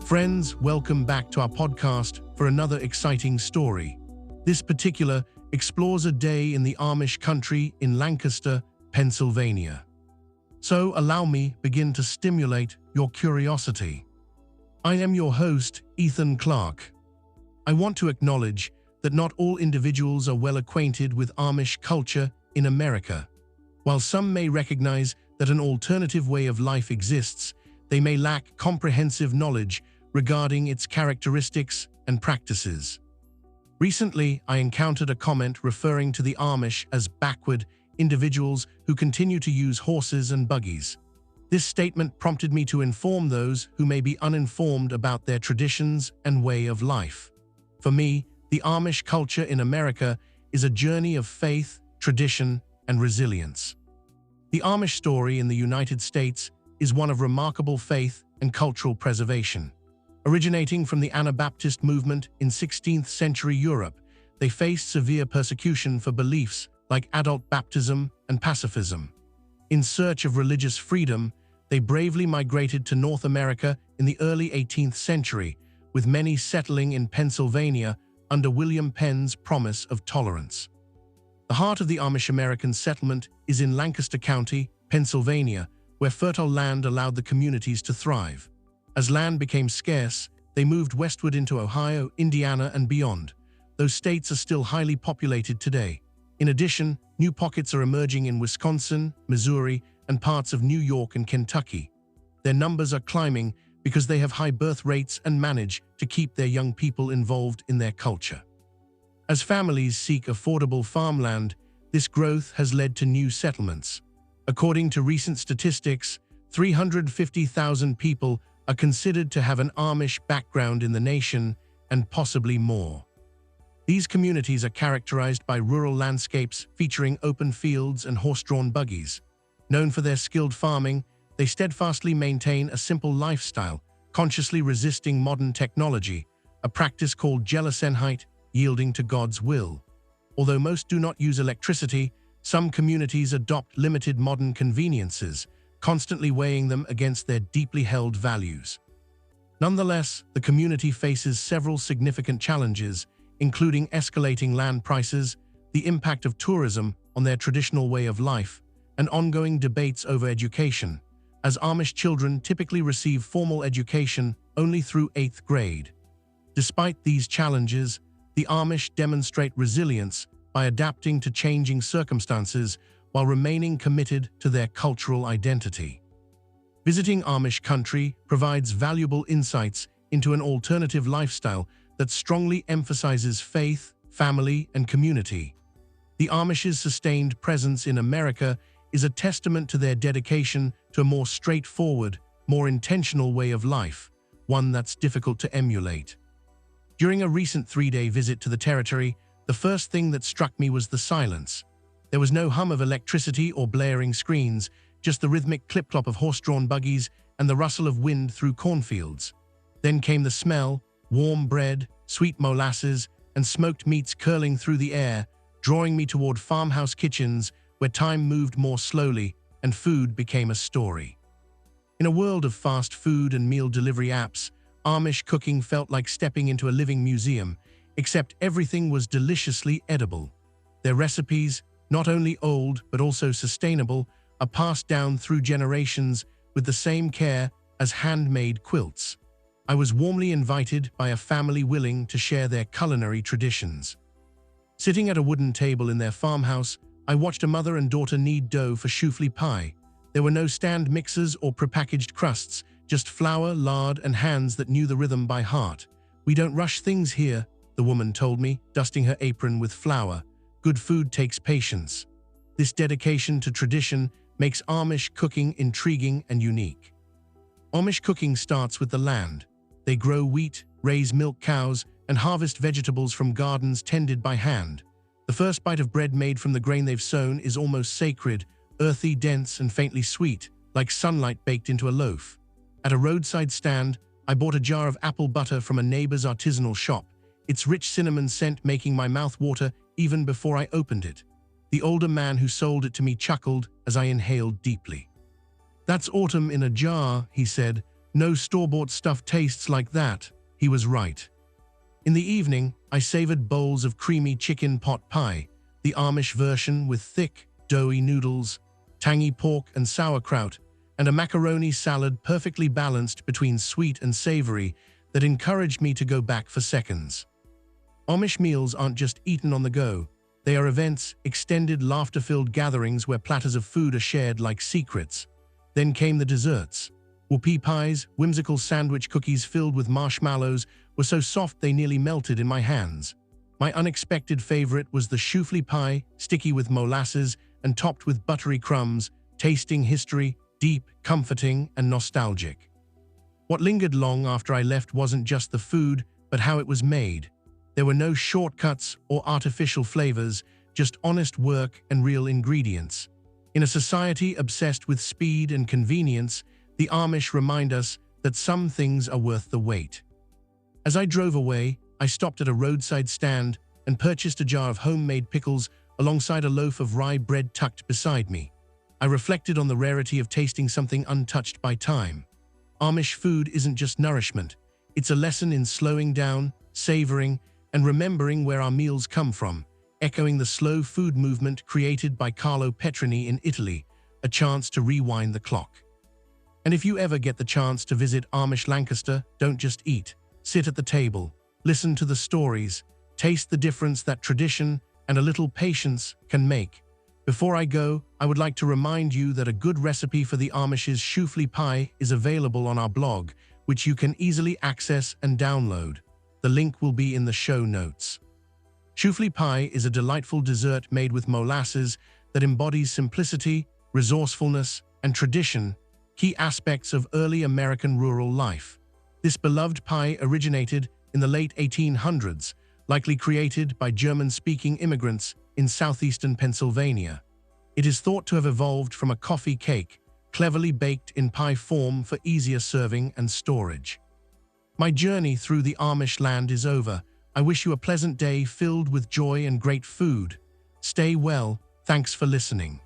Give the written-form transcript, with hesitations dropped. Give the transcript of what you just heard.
Friends, welcome back to our podcast for another exciting story. This particular explores a day in the Amish Country in Lancaster, Pennsylvania. So allow me begin to stimulate your curiosity. I am your host, Ethan Clark. I want to acknowledge that not all individuals are well acquainted with Amish culture in America. While some may recognize that an alternative way of life exists, they may lack comprehensive knowledge regarding its characteristics and practices. Recently, I encountered a comment referring to the Amish as backward individuals who continue to use horses and buggies. This statement prompted me to inform those who may be uninformed about their traditions and way of life. For me, the Amish culture in America is a journey of faith, tradition, and resilience. The Amish story in the United States is one of remarkable faith and cultural preservation. Originating from the Anabaptist movement in 16th century Europe, they faced severe persecution for beliefs like adult baptism and pacifism. In search of religious freedom, they bravely migrated to North America in the early 18th century, with many settling in Pennsylvania under William Penn's promise of tolerance. The heart of the Amish American settlement is in Lancaster County, Pennsylvania, where fertile land allowed the communities to thrive. As land became scarce, they moved westward into Ohio, Indiana, and beyond. Those states are still highly populated today. In addition, new pockets are emerging in Wisconsin, Missouri, and parts of New York and Kentucky. Their numbers are climbing because they have high birth rates and manage to keep their young people involved in their culture. As families seek affordable farmland, this growth has led to new settlements. According to recent statistics, 350,000 people are considered to have an Amish background in the nation, and possibly more. These communities are characterized by rural landscapes featuring open fields and horse-drawn buggies. Known for their skilled farming, they steadfastly maintain a simple lifestyle, consciously resisting modern technology, a practice called Gelassenheit, yielding to God's will. Although most do not use electricity, some communities adopt limited modern conveniences, constantly weighing them against their deeply held values. Nonetheless, the community faces several significant challenges, including escalating land prices, the impact of tourism on their traditional way of life, and ongoing debates over education, as Amish children typically receive formal education only through 8th grade. Despite these challenges, the Amish demonstrate resilience by adapting to changing circumstances while remaining committed to their cultural identity. Visiting Amish Country provides valuable insights into an alternative lifestyle that strongly emphasizes faith, family, and community. The Amish's sustained presence in America is a testament to their dedication to a more straightforward, more intentional way of life, one that's difficult to emulate. During a recent 3-day visit to the territory, the first thing that struck me was the silence. There was no hum of electricity or blaring screens, just the rhythmic clip-clop of horse-drawn buggies and the rustle of wind through cornfields. Then came the smell, warm bread, sweet molasses, and smoked meats curling through the air, drawing me toward farmhouse kitchens where time moved more slowly and food became a story. In a world of fast food and meal delivery apps, Amish cooking felt like stepping into a living museum, except everything was deliciously edible. Their recipes, not only old but also sustainable, are passed down through generations with the same care as handmade quilts. I was warmly invited by a family willing to share their culinary traditions. Sitting at a wooden table in their farmhouse, I watched a mother and daughter knead dough for choufle pie. There were no stand mixers or prepackaged crusts, just flour, lard, and hands that knew the rhythm by heart. "We don't rush things here," the woman told me, dusting her apron with flour. "Good food takes patience." This dedication to tradition makes Amish cooking intriguing and unique. Amish cooking starts with the land. They grow wheat, raise milk cows, and harvest vegetables from gardens tended by hand. The first bite of bread made from the grain they've sown is almost sacred, earthy, dense, and faintly sweet, like sunlight baked into a loaf. At a roadside stand, I bought a jar of apple butter from a neighbor's artisanal shop, its rich cinnamon scent making my mouth water even before I opened it. The older man who sold it to me chuckled as I inhaled deeply. "That's autumn in a jar," he said, No store-bought stuff tastes like that. He was right. In the evening, I savored bowls of creamy chicken pot pie, the Amish version with thick, doughy noodles, tangy pork and sauerkraut, and a macaroni salad perfectly balanced between sweet and savory that encouraged me to go back for seconds. Amish meals aren't just eaten on the go. They are events, extended, laughter-filled gatherings where platters of food are shared like secrets. Then came the desserts. Whoopie pies, whimsical sandwich cookies filled with marshmallows, were so soft they nearly melted in my hands. My unexpected favorite was the choufle pie, sticky with molasses and topped with buttery crumbs, tasting history, deep, comforting, and nostalgic. What lingered long after I left wasn't just the food, but how it was made. There were no shortcuts or artificial flavors, just honest work and real ingredients. In a society obsessed with speed and convenience, the Amish remind us that some things are worth the wait. As I drove away, I stopped at a roadside stand and purchased a jar of homemade pickles alongside a loaf of rye bread tucked beside me. I reflected on the rarity of tasting something untouched by time. Amish food isn't just nourishment. It's a lesson in slowing down, savoring, and remembering where our meals come from, echoing the slow food movement created by Carlo Petrini in Italy, a chance to rewind the clock. And if you ever get the chance to visit Amish Lancaster, don't just eat. Sit at the table, listen to the stories, taste the difference that tradition and a little patience can make. Before I go, I would like to remind you that a good recipe for the Amish's choufle pie is available on our blog, which you can easily access and download. The link will be in the show notes. Choufle pie is a delightful dessert made with molasses that embodies simplicity, resourcefulness, and tradition, key aspects of early American rural life. This beloved pie originated in the late 1800s, likely created by German-speaking immigrants in southeastern Pennsylvania. It is thought to have evolved from a coffee cake, cleverly baked in pie form for easier serving and storage. My journey through the Amish land is over. I wish you a pleasant day filled with joy and great food. Stay well. Thanks for listening.